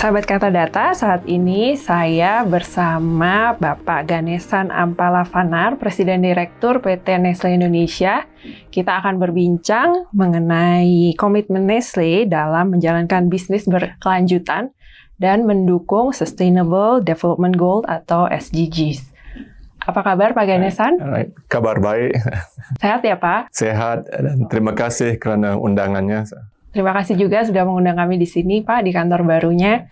Sahabat Kata Data, saat ini saya bersama Bapak Ganesan Ampalavanar, Presiden Direktur PT Nestle Indonesia. Kita akan berbincang mengenai komitmen Nestle dalam menjalankan bisnis berkelanjutan dan mendukung Sustainable Development Goal atau SDGs. Apa kabar Pak Ganesan? Kabar baik. Sehat ya Pak? Sehat, dan terima kasih kerana undangannya. Terima kasih juga sudah mengundang kami di sini, Pak, di kantor barunya.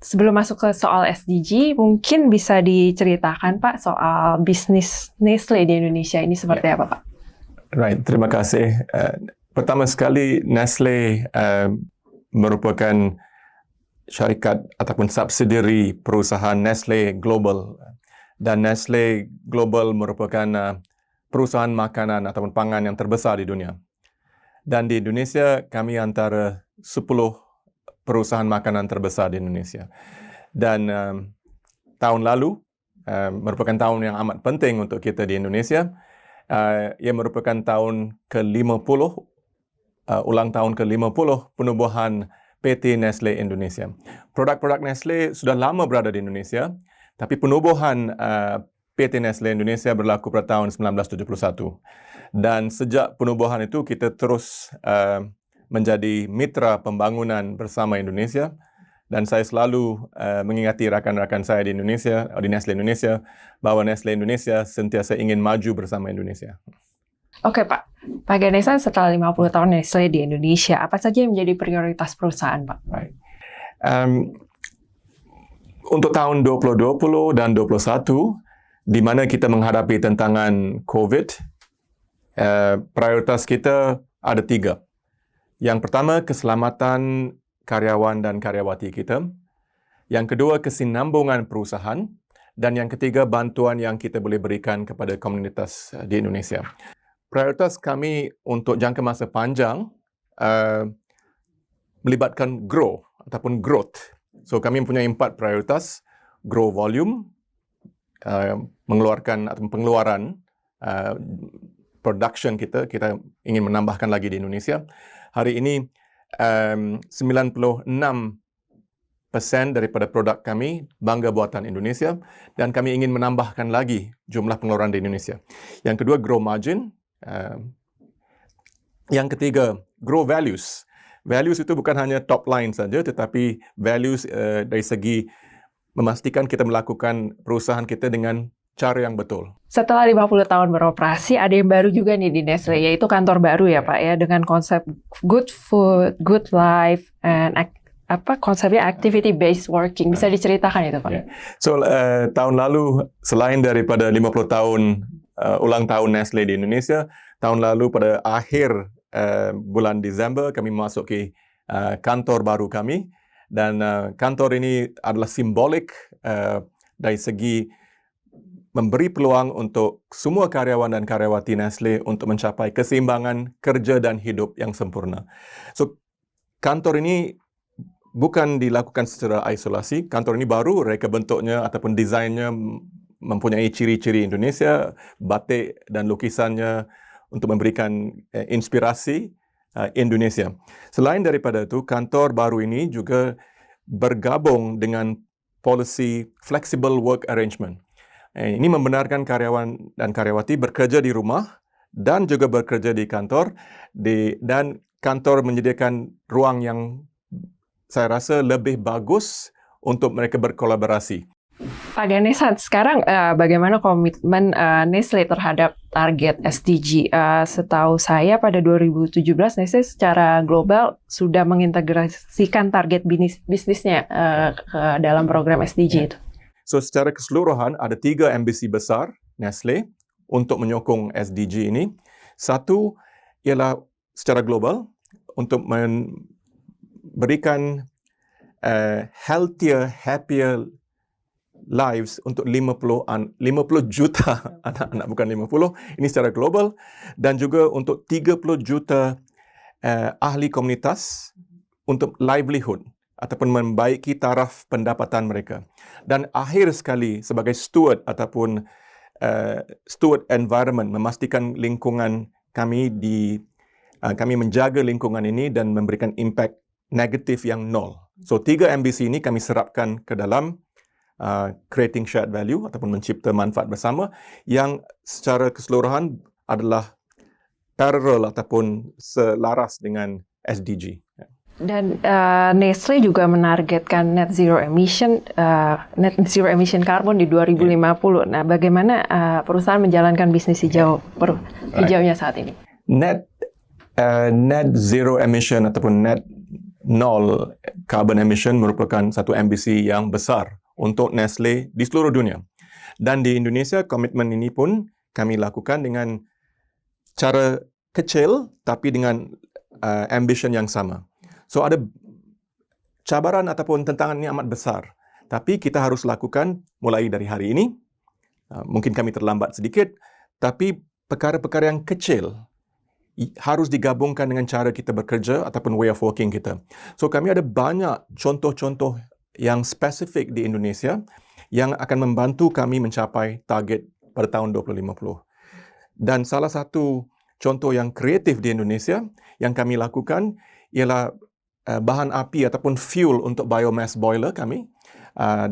Sebelum masuk ke soal SDG, mungkin bisa diceritakan, Pak, soal bisnis Nestle di Indonesia ini seperti apa, Pak? Right, terima kasih. Pertama sekali, Nestle merupakan syarikat ataupun subsidiary perusahaan Nestle Global. Dan Nestle Global merupakan perusahaan makanan ataupun pangan yang terbesar di dunia. Dan di Indonesia, kami antara 10 perusahaan makanan terbesar di Indonesia. Dan tahun lalu merupakan tahun yang amat penting untuk kita di Indonesia. Ia merupakan tahun ke-50, ulang tahun ke-50 penubuhan PT Nestle Indonesia. Produk-produk Nestle sudah lama berada di Indonesia, tapi penubuhan PT Nestle Indonesia berlaku pada tahun 1971. Dan sejak penubuhan itu, kita terus menjadi mitra pembangunan bersama Indonesia. Dan saya selalu mengingati rakan-rakan saya di Indonesia, di Nestle Indonesia, bahwa Nestle Indonesia sentiasa ingin maju bersama Indonesia. Oke Pak, Pak Ganesan setelah 50 tahun Nestle di Indonesia, apa saja yang menjadi prioritas perusahaan Pak? Right. Untuk tahun 2020 dan 2021, di mana kita menghadapi tantangan COVID, prioritas kita ada 3. Yang pertama, keselamatan karyawan dan karyawati kita. Yang kedua, kesinambungan perusahaan. Dan yang ketiga, bantuan yang kita boleh berikan kepada komunitas di Indonesia. Prioritas kami untuk jangka masa panjang melibatkan grow ataupun growth. So, kami mempunyai 4 prioritas. Grow volume, mengeluarkan atau pengeluaran production kita ingin menambahkan lagi di Indonesia. Hari ini 96% daripada produk kami bangga buatan Indonesia dan kami ingin menambahkan lagi jumlah pengeluaran di Indonesia. Yang kedua, grow margin. Yang ketiga, grow values. Values itu bukan hanya top line saja, tetapi values dari segi memastikan kita melakukan perusahaan kita dengan cara yang betul. Setelah 50 tahun beroperasi, ada yang baru juga nih di Nestle, yaitu kantor baru ya Pak ya, dengan konsep good food, good life, and konsepnya activity based working. Bisa diceritakan itu Pak? Yeah. So tahun lalu, selain daripada 50 tahun ulang tahun Nestle di Indonesia, tahun lalu pada akhir bulan Desember kami memasuki kantor baru kami, dan kantor ini adalah simbolik dari segi memberi peluang untuk semua karyawan dan karyawati Nestle untuk mencapai keseimbangan kerja dan hidup yang sempurna. So, kantor ini bukan dilakukan secara isolasi. Kantor ini baru, reka bentuknya ataupun desainnya mempunyai ciri-ciri Indonesia, batik dan lukisannya untuk memberikan inspirasi Indonesia. Selain daripada itu, kantor baru ini juga bergabung dengan policy flexible work arrangement. Ini membenarkan karyawan dan karyawati bekerja di rumah dan juga bekerja di kantor, dan kantor menyediakan ruang yang saya rasa lebih bagus untuk mereka berkolaborasi. Pak Ganesan, sekarang bagaimana komitmen Nestle terhadap target SDG? Setahu saya pada 2017 Nestle secara global sudah mengintegrasikan target bisnisnya ke dalam program SDG itu. So, secara keseluruhan ada 3 ambisi besar Nestle untuk menyokong SDG ini. Satu ialah secara global untuk memberikan healthier, happier lives untuk 50 juta anak-anak, bukan 50, ini secara global, dan juga untuk 30 juta ahli komunitas untuk livelihood ataupun membaiki taraf pendapatan mereka. Dan akhir sekali, sebagai steward ataupun steward environment, memastikan lingkungan kami kami menjaga lingkungan ini dan memberikan impact negatif yang nol. So 3 ambisi ini kami serapkan ke dalam creating shared value ataupun mencipta manfaat bersama yang secara keseluruhan adalah parallel ataupun selaras dengan SDG. Dan Nestle juga menargetkan net zero emission carbon di 2050. Nah, bagaimana perusahaan menjalankan bisnis hijaunya saat ini? Net zero emission ataupun net nol carbon emission merupakan satu ambisi yang besar untuk Nestle di seluruh dunia. Dan di Indonesia, komitmen ini pun kami lakukan dengan cara kecil tapi dengan ambition yang sama. So ada cabaran ataupun tantangan ini amat besar. Tapi kita harus lakukan mulai dari hari ini. Mungkin kami terlambat sedikit, tapi perkara-perkara yang kecil harus digabungkan dengan cara kita bekerja ataupun way of working kita. So kami ada banyak contoh-contoh yang spesifik di Indonesia yang akan membantu kami mencapai target pada tahun 2050. Dan salah satu contoh yang kreatif di Indonesia yang kami lakukan ialah bahan api ataupun fuel untuk biomass boiler kami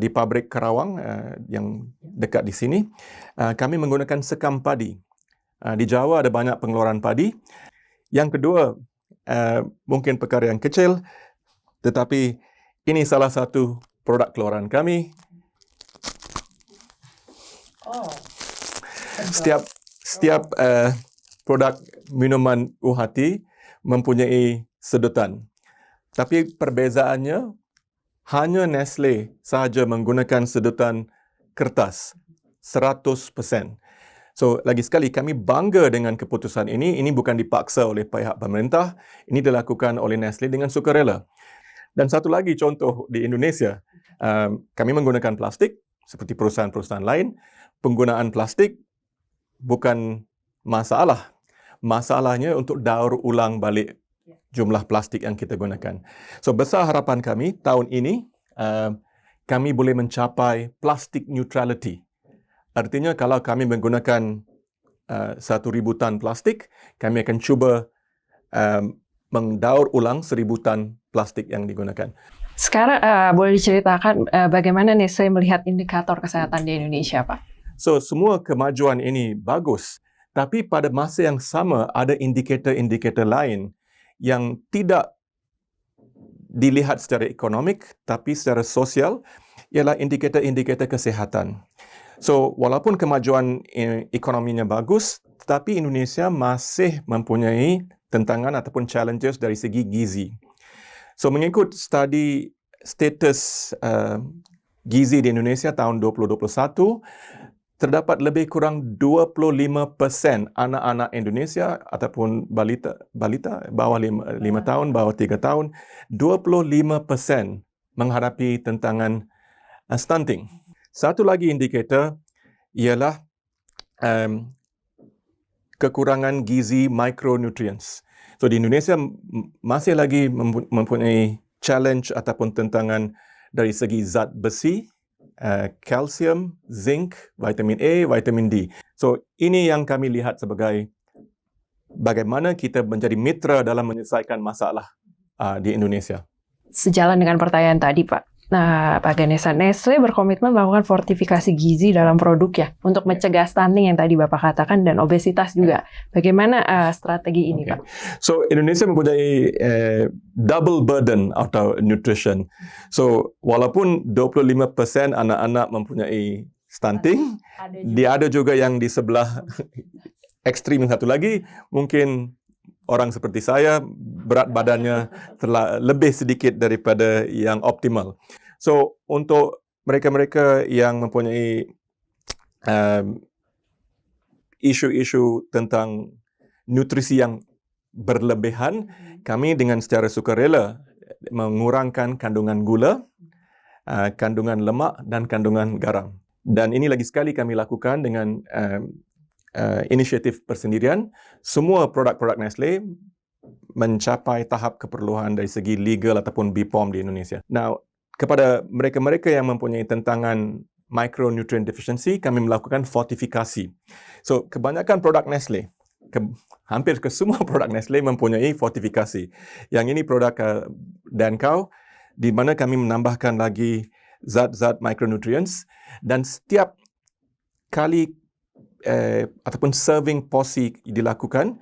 di pabrik Karawang yang dekat di sini. Kami menggunakan sekam padi. Di Jawa ada banyak pengeluaran padi. Yang kedua, mungkin perkara yang kecil, tetapi ini salah satu produk keluaran kami. Setiap produk minuman UHT mempunyai sedotan. Tapi perbezaannya, hanya Nestle sahaja menggunakan sedotan kertas 100%. So, lagi sekali kami bangga dengan keputusan ini. Ini bukan dipaksa oleh pihak pemerintah. Ini dilakukan oleh Nestle dengan sukarela. Dan satu lagi contoh di Indonesia, kami menggunakan plastik seperti perusahaan-perusahaan lain. Penggunaan plastik bukan masalah. Masalahnya untuk daur ulang balik jumlah plastik yang kita gunakan. So, besar harapan kami tahun ini, kami boleh mencapai plastic neutrality. Artinya, kalau kami menggunakan 1,000 tan plastik, kami akan cuba mendaur ulang 1,000 tan plastik yang digunakan. Sekarang, boleh diceritakan bagaimana Nestle melihat indikator kesehatan di Indonesia, Pak? So, semua kemajuan ini bagus. Tapi pada masa yang sama, ada indikator-indikator lain yang tidak dilihat secara ekonomik, tapi secara sosial, ialah indikator-indikator kesihatan. So, walaupun kemajuan ekonominya bagus, tetapi Indonesia masih mempunyai tantangan ataupun challenges dari segi gizi. So, mengikut studi status gizi di Indonesia tahun 2021, terdapat lebih kurang 25% anak-anak Indonesia ataupun balita bawah 5 tahun, bawah 3 tahun, 25% menghadapi tantangan stunting. Satu lagi indikator ialah kekurangan gizi micronutrients. So di Indonesia masih lagi mempunyai challenge ataupun tantangan dari segi zat besi, kalsium, zinc, vitamin A, vitamin D. So, ini yang kami lihat sebagai bagaimana kita menjadi mitra dalam menyelesaikan masalah di Indonesia. Sejalan dengan pertanyaan tadi, Pak. Nah, Pak Ganesan, Nestle berkomitmen melakukan fortifikasi gizi dalam produknya untuk mencegah stunting yang tadi Bapak katakan dan obesitas juga. Bagaimana strategi ini, Pak? So, Indonesia mempunyai double burden atau nutrition. So, walaupun 25% anak-anak mempunyai stunting, dia ada juga yang di sebelah ekstrim satu lagi, mungkin orang seperti saya, berat badannya lebih sedikit daripada yang optimal. So, untuk mereka-mereka yang mempunyai isu-isu tentang nutrisi yang berlebihan, kami dengan secara sukarela mengurangkan kandungan gula, kandungan lemak dan kandungan garam. Dan ini lagi sekali kami lakukan dengan inisiatif persendirian. Semua produk-produk Nestle mencapai tahap keperluan dari segi legal ataupun BPOM di Indonesia. Now, kepada mereka-mereka yang mempunyai tantangan micronutrient deficiency, kami melakukan fortifikasi. So, kebanyakan produk Nestle hampir ke semua produk Nestle mempunyai fortifikasi. Yang ini produk Dancau, di mana kami menambahkan lagi zat-zat micronutrients, dan setiap kali ataupun serving porsi dilakukan,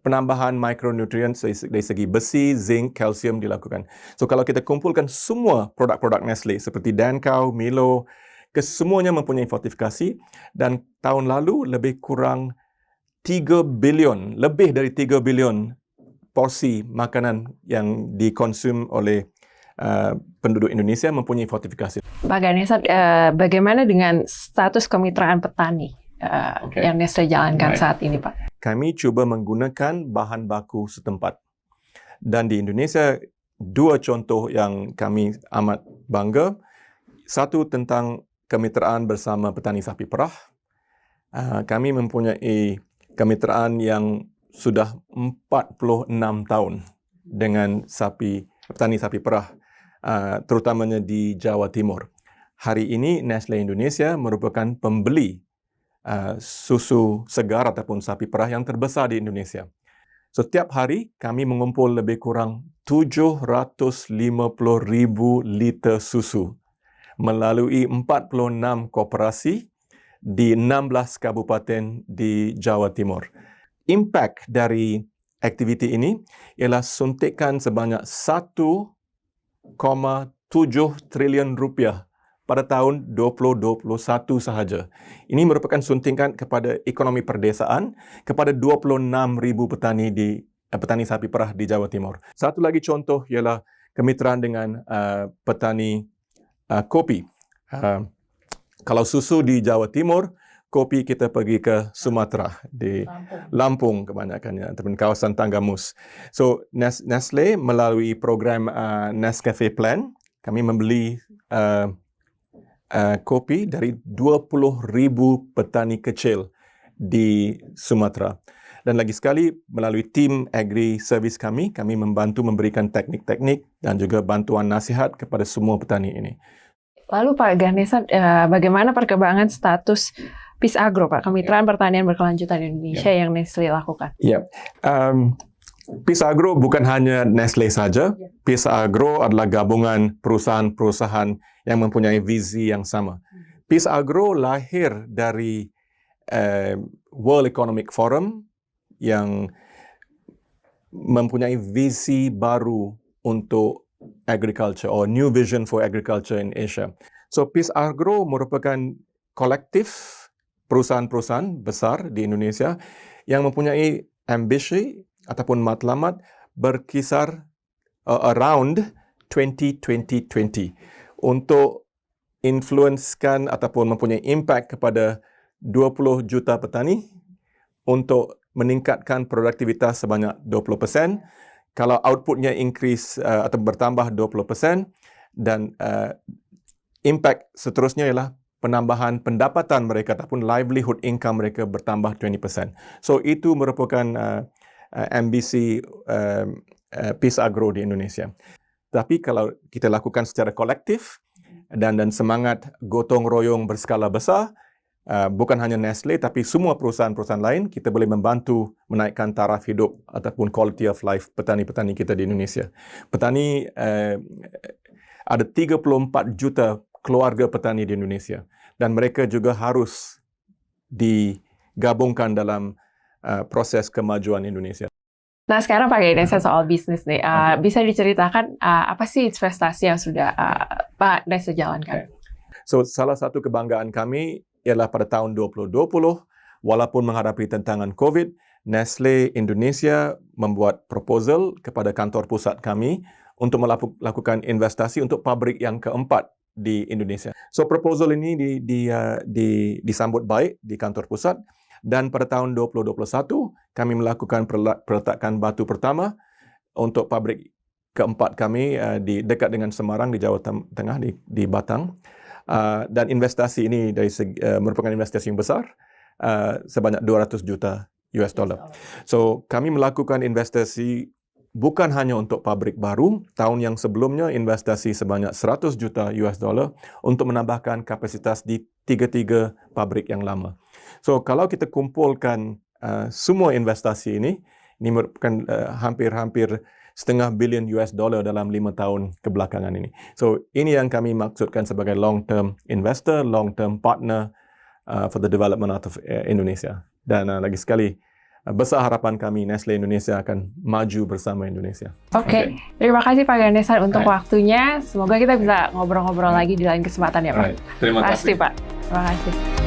penambahan micronutrients dari segi besi, zinc, kalsium dilakukan. So kalau kita kumpulkan semua produk-produk Nestle seperti Dancau, Milo, kesemuanya mempunyai fortifikasi, dan tahun lalu lebih kurang 3 bilion, lebih dari 3 bilion porsi makanan yang dikonsum oleh penduduk Indonesia mempunyai fortifikasi. Pak Ganesan, bagaimana dengan status kemitraan petani yang Nestle jalankan saat ini, Pak? Kami cuba menggunakan bahan baku setempat. Dan di Indonesia, 2 contoh yang kami amat bangga. Satu tentang kemitraan bersama petani sapi perah. Kami mempunyai kemitraan yang sudah 46 tahun dengan petani sapi perah, terutamanya di Jawa Timur. Hari ini Nestle Indonesia merupakan pembeli susu segar ataupun sapi perah yang terbesar di Indonesia. Setiap hari kami mengumpul lebih kurang 750,000 liter susu melalui 46 koperasi di 16 kabupaten di Jawa Timur. Impak dari aktiviti ini ialah suntikan sebanyak 1,7 trilion rupiah pada tahun 2021 sahaja. Ini merupakan suntikan kepada ekonomi perdesaan kepada 26,000 petani sapi perah di Jawa Timur. Satu lagi contoh ialah kemitraan dengan petani kopi. Kalau susu di Jawa Timur, kopi kita pergi ke Sumatera, di Lampung kebanyakannya, ataupun kawasan Tanggamus. So, Nestle melalui program Nescafe Plan, kami membeli kopi dari 20,000 petani kecil di Sumatera. Dan lagi sekali, melalui tim agri service kami membantu memberikan teknik-teknik dan juga bantuan nasihat kepada semua petani ini. Lalu Pak Ganesan, bagaimana perkembangan status PIS Agro, Pak, Kemitraan Pertanian Berkelanjutan Indonesia yang Nestle lakukan? Ya, PIS Agro bukan hanya Nestle saja. PIS Agro adalah gabungan perusahaan-perusahaan yang mempunyai visi yang sama. PIS Agro lahir dari World Economic Forum yang mempunyai visi baru untuk agriculture or new vision for agriculture in Asia. So PIS Agro merupakan kolektif perusahaan-perusahaan besar di Indonesia yang mempunyai ambisi ataupun matlamat berkisar around 2020 untuk influenskan ataupun mempunyai impact kepada 20 juta petani untuk meningkatkan produktivitas sebanyak 20%. Kalau outputnya increase atau bertambah 20%, dan impact seterusnya ialah penambahan pendapatan mereka ataupun livelihood income mereka bertambah 20%. So itu merupakan ambisi PIS Agro di Indonesia. Tapi kalau kita lakukan secara kolektif dan semangat gotong royong berskala besar, bukan hanya Nestle tapi semua perusahaan-perusahaan lain, kita boleh membantu menaikkan taraf hidup ataupun quality of life petani-petani kita di Indonesia. Petani, ada 34 juta keluarga petani di Indonesia dan mereka juga harus digabungkan dalam proses kemajuan Indonesia. Nah, sekarang Pak Ganesan soal bisnis nih. Bisa diceritakan apa sih investasi yang sudah Pak Nestle jalankan? So, salah satu kebanggaan kami ialah pada tahun 2020, walaupun menghadapi tantangan COVID, Nestle Indonesia membuat proposal kepada kantor pusat kami untuk melakukan investasi untuk pabrik yang keempat di Indonesia. So, proposal ini disambut baik di kantor pusat, dan pada tahun 2021, kami melakukan peletakan batu pertama untuk pabrik keempat kami dekat dengan Semarang di Jawa Tengah, di Batang. Dan investasi ini merupakan investasi yang besar, sebanyak 200 juta US dollar. So, kami melakukan investasi bukan hanya untuk pabrik baru. Tahun yang sebelumnya investasi sebanyak 100 juta US dollar untuk menambahkan kapasitas di tiga pabrik yang lama. So, kalau kita kumpulkan semua investasi ini merupakan hampir-hampir $500 million dalam 5 tahun kebelakangan ini. So ini yang kami maksudkan sebagai long-term investor, long-term partner for the development of Indonesia. Dan lagi sekali, besar harapan kami Nestle Indonesia akan maju bersama Indonesia. Oke. Terima kasih Pak Ganesan untuk waktunya. Semoga kita bisa ngobrol-ngobrol lagi di lain kesempatan ya Pak. Terima kasih. Pasti Pak. Terima kasih.